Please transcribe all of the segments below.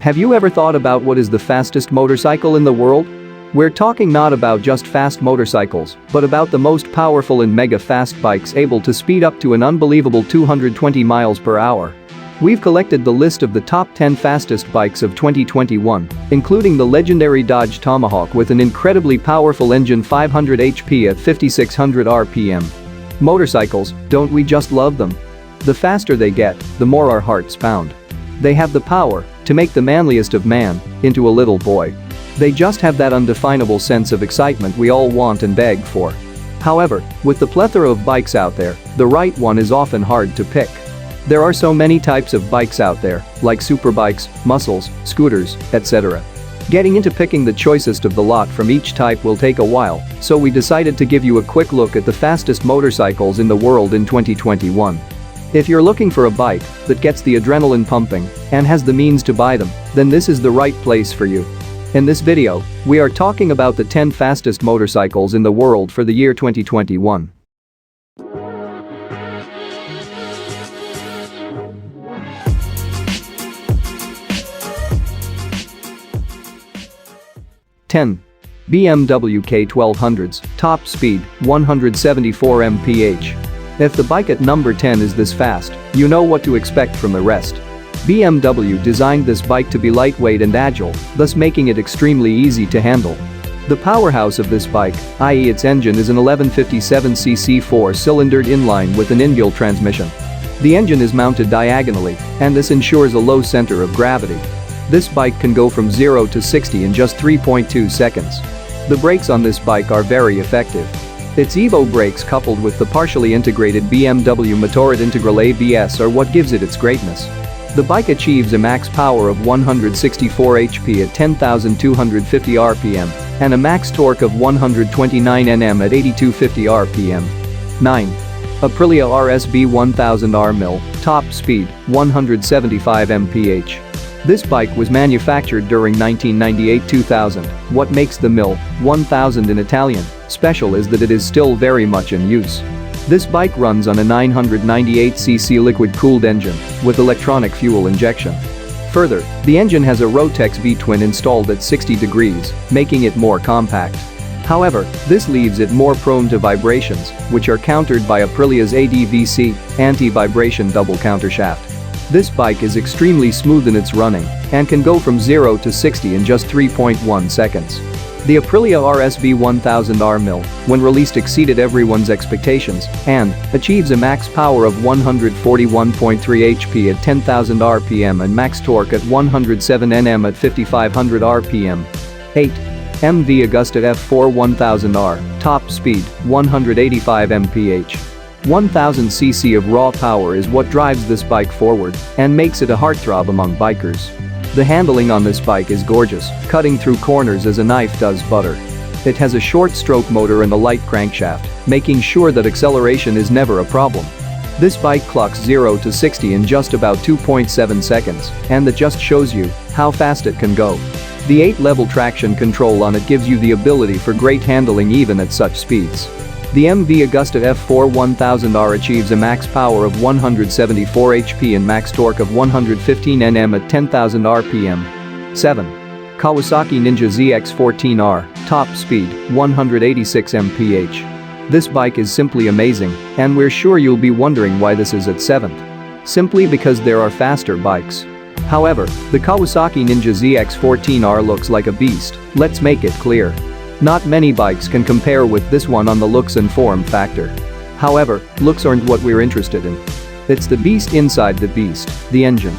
Have you ever thought about what is the fastest motorcycle in the world? We're talking not about just fast motorcycles, but about the most powerful and mega fast bikes able to speed up to an unbelievable 220 miles per hour. We've collected the list of the top 10 fastest bikes of 2021, including the legendary Dodge Tomahawk with an incredibly powerful engine 500 HP at 5600 RPM. Motorcycles, don't we just love them? The faster they get, the more our hearts pound. They have the power to make the manliest of man into a little boy. They just have that undefinable sense of excitement we all want and beg for. However, with the plethora of bikes out there, the right one is often hard to pick. There are so many types of bikes out there, like superbikes, muscles, scooters, etc. Getting into picking the choicest of the lot from each type will take a while, so we decided to give you a quick look at the fastest motorcycles in the world in 2021. If you're looking for a bike that gets the adrenaline pumping and has the means to buy them, then this is the right place for you. In this video, we are talking about the 10 fastest motorcycles in the world for the year 2021. BMW K1200S, top speed, 174 mph. If the bike at number 10 is this fast, you know what to expect from the rest. BMW designed this bike to be lightweight and agile, thus making it extremely easy to handle. The powerhouse of this bike, i.e. its engine, is an 1157cc 4-cylindered inline with an in-wheel transmission. The engine is mounted diagonally, and this ensures a low center of gravity. This bike can go from 0 to 60 in just 3.2 seconds. The brakes on this bike are very effective. Its Evo brakes coupled with the partially integrated BMW Motorrad Integral ABS are what gives it its greatness. The bike achieves a max power of 164 HP at 10,250 RPM and a max torque of 129 Nm at 8,250 RPM. 9. Aprilia RSV 1000R Mille, top speed, 175 mph. This bike was manufactured during 1998-2000. What makes the Mille 1000 in Italian special is that it is still very much in use. This bike runs on a 998cc liquid-cooled engine with electronic fuel injection. Further, the engine has a Rotex V-twin installed at 60 degrees, making it more compact. However, this leaves it more prone to vibrations, which are countered by Aprilia's ADVC, anti-vibration double countershaft. This bike is extremely smooth in its running and can go from 0 to 60 in just 3.1 seconds. The Aprilia RSV 1000R Mille, when released, exceeded everyone's expectations and achieves a max power of 141.3 HP at 10,000 RPM and max torque at 107 Nm at 5,500 RPM. 8. MV Agusta F4 1000R, top speed, 185 mph. 1000cc of raw power is what drives this bike forward and makes it a heartthrob among bikers. The handling on this bike is gorgeous, cutting through corners as a knife does butter. It has a short stroke motor and a light crankshaft, making sure that acceleration is never a problem. This bike clocks 0 to 60 in just about 2.7 seconds, and that just shows you how fast it can go. The 8-level traction control on it gives you the ability for great handling even at such speeds. The MV Agusta F4 1000R achieves a max power of 174 HP and max torque of 115 Nm at 10,000 RPM. 7. Kawasaki Ninja ZX-14R, top speed, 186 mph. This bike is simply amazing, and we're sure you'll be wondering why this is at 7th. Simply because there are faster bikes. However, the Kawasaki Ninja ZX-14R looks like a beast, let's make it clear. Not many bikes can compare with this one on the looks and form factor. However, looks aren't what we're interested in. It's the beast inside the beast, the engine.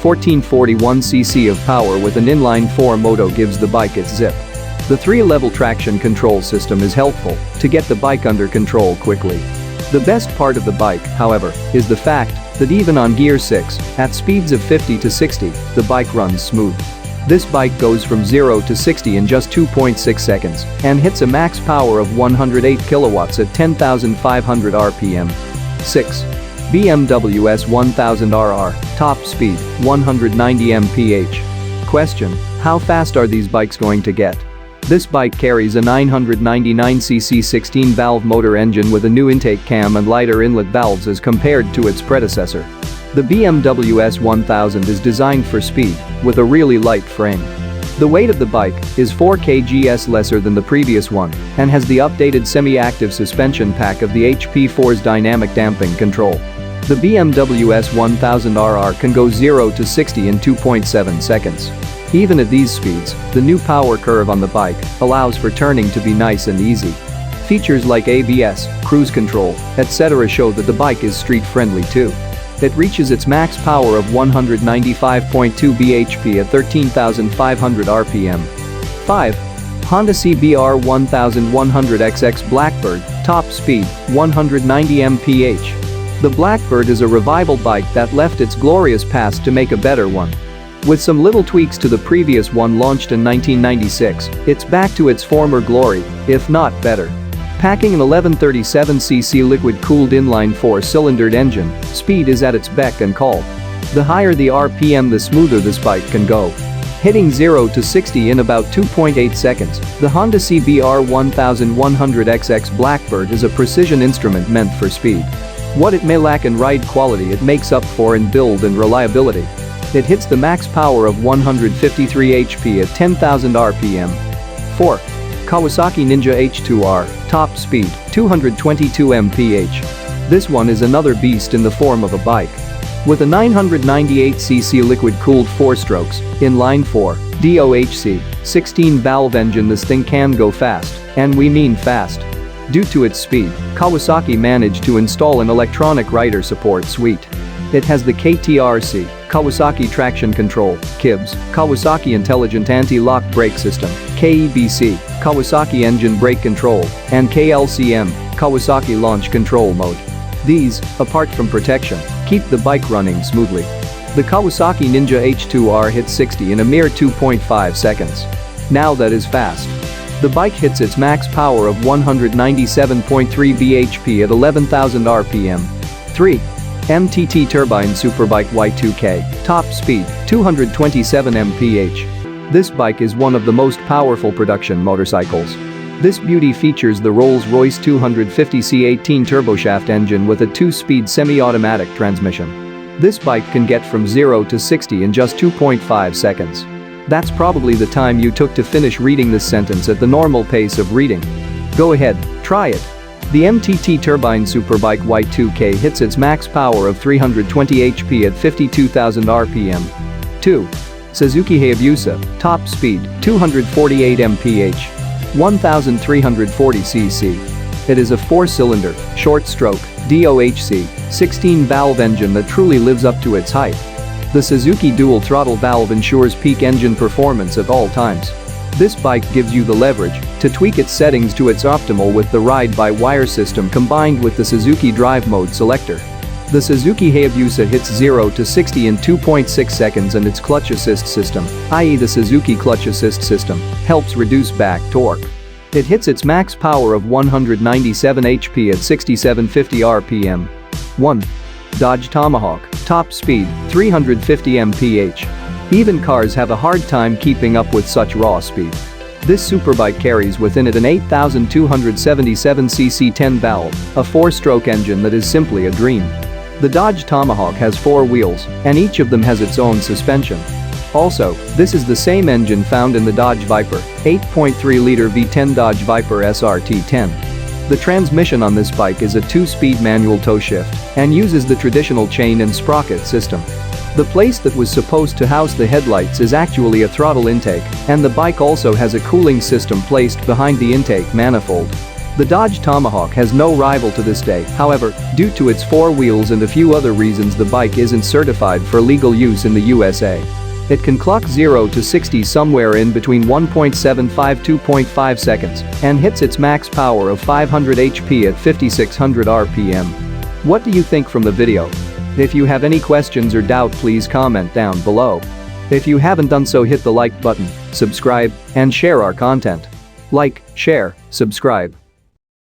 1441cc of power with an inline-4 motor gives the bike its zip. The 3-level traction control system is helpful to get the bike under control quickly. The best part of the bike, however, is the fact that even on gear 6, at speeds of 50 to 60, the bike runs smooth. This bike goes from 0 to 60 in just 2.6 seconds and hits a max power of 108 kilowatts at 10,500 RPM. 6. BMW S1000RR, top speed, 190 mph. Question: how fast are these bikes going to get? This bike carries a 999cc 16-valve motor engine with a new intake cam and lighter inlet valves as compared to its predecessor. The BMW S1000 is designed for speed, with a really light frame. The weight of the bike is 4 kgs lesser than the previous one and has the updated semi-active suspension pack of the HP4's dynamic damping control. The BMW S1000 RR can go 0 to 60 in 2.7 seconds. Even at these speeds, the new power curve on the bike allows for turning to be nice and easy. Features like ABS, cruise control, etc. show that the bike is street-friendly too. It reaches its max power of 195.2 bhp at 13,500 rpm. 5. Honda CBR 1100XX Blackbird, top speed, 190 mph. The Blackbird is a revival bike that left its glorious past to make a better one. With some little tweaks to the previous one launched in 1996, it's back to its former glory, if not better. Packing an 1137cc liquid-cooled inline 4-cylindered engine, speed is at its beck and call. The higher the RPM, the smoother this bike can go. Hitting 0 to 60 in about 2.8 seconds, the Honda CBR 1100XX Blackbird is a precision instrument meant for speed. What it may lack in ride quality, it makes up for in build and reliability. It hits the max power of 153 HP at 10,000 rpm. 4. Kawasaki Ninja H2R, top speed, 222 mph. This one is another beast in the form of a bike. With a 998cc liquid-cooled 4-strokes, inline 4, DOHC, 16-valve engine, this thing can go fast, and we mean fast. Due to its speed, Kawasaki managed to install an electronic rider support suite. It has the KTRC, Kawasaki Traction Control, KIBS, Kawasaki Intelligent Anti-Lock Brake System, KEBC, Kawasaki Engine Brake Control, and KLCM, Kawasaki Launch Control Mode. These, apart from protection, keep the bike running smoothly. The Kawasaki Ninja H2R hits 60 in a mere 2.5 seconds. Now that is fast. The bike hits its max power of 197.3 bhp at 11,000 rpm. 3. MTT Turbine Superbike Y2K, top speed, 227 mph. This bike is one of the most powerful production motorcycles. This beauty features the Rolls-Royce 250C 18 turboshaft engine with a 2-speed semi-automatic transmission. This bike can get from 0 to 60 in just 2.5 seconds. That's probably the time you took to finish reading this sentence at the normal pace of reading. Go ahead, try it. The MTT Turbine Superbike Y2K hits its max power of 320 HP at 52,000 rpm. 2. Suzuki Hayabusa, top speed, 248 mph. 1,340cc. It is a 4-cylinder, short-stroke, DOHC, 16-valve engine that truly lives up to its hype. The Suzuki dual-throttle valve ensures peak engine performance at all times. This bike gives you the leverage to tweak its settings to its optimal with the ride-by-wire system combined with the Suzuki Drive Mode selector. The Suzuki Hayabusa hits 0 to 60 in 2.6 seconds, and its clutch assist system, i.e. the Suzuki clutch assist system, helps reduce back torque. It hits its max power of 197 HP at 6750 rpm. 1. Dodge Tomahawk, top speed, 350 mph. Even cars have a hard time keeping up with such raw speed. This superbike carries within it an 8,277cc 10-valve, a 4-stroke engine that is simply a dream. The Dodge Tomahawk has 4 wheels, and each of them has its own suspension. Also, this is the same engine found in the Dodge Viper, 8.3-liter V10 Dodge Viper SRT10. The transmission on this bike is a 2-speed manual tow shift and uses the traditional chain and sprocket system. The place that was supposed to house the headlights is actually a throttle intake, and the bike also has a cooling system placed behind the intake manifold. The Dodge Tomahawk has no rival to this day. However, due to its 4 wheels and a few other reasons, the bike isn't certified for legal use in the USA. It can clock 0 to 60 somewhere in between 1.75–2.5 seconds and hits its max power of 500 HP at 5600 rpm. What do you think from the video? If you have any questions or doubt, please comment down below. If you haven't done so, hit the like button, subscribe, and share our content. Like, share, subscribe.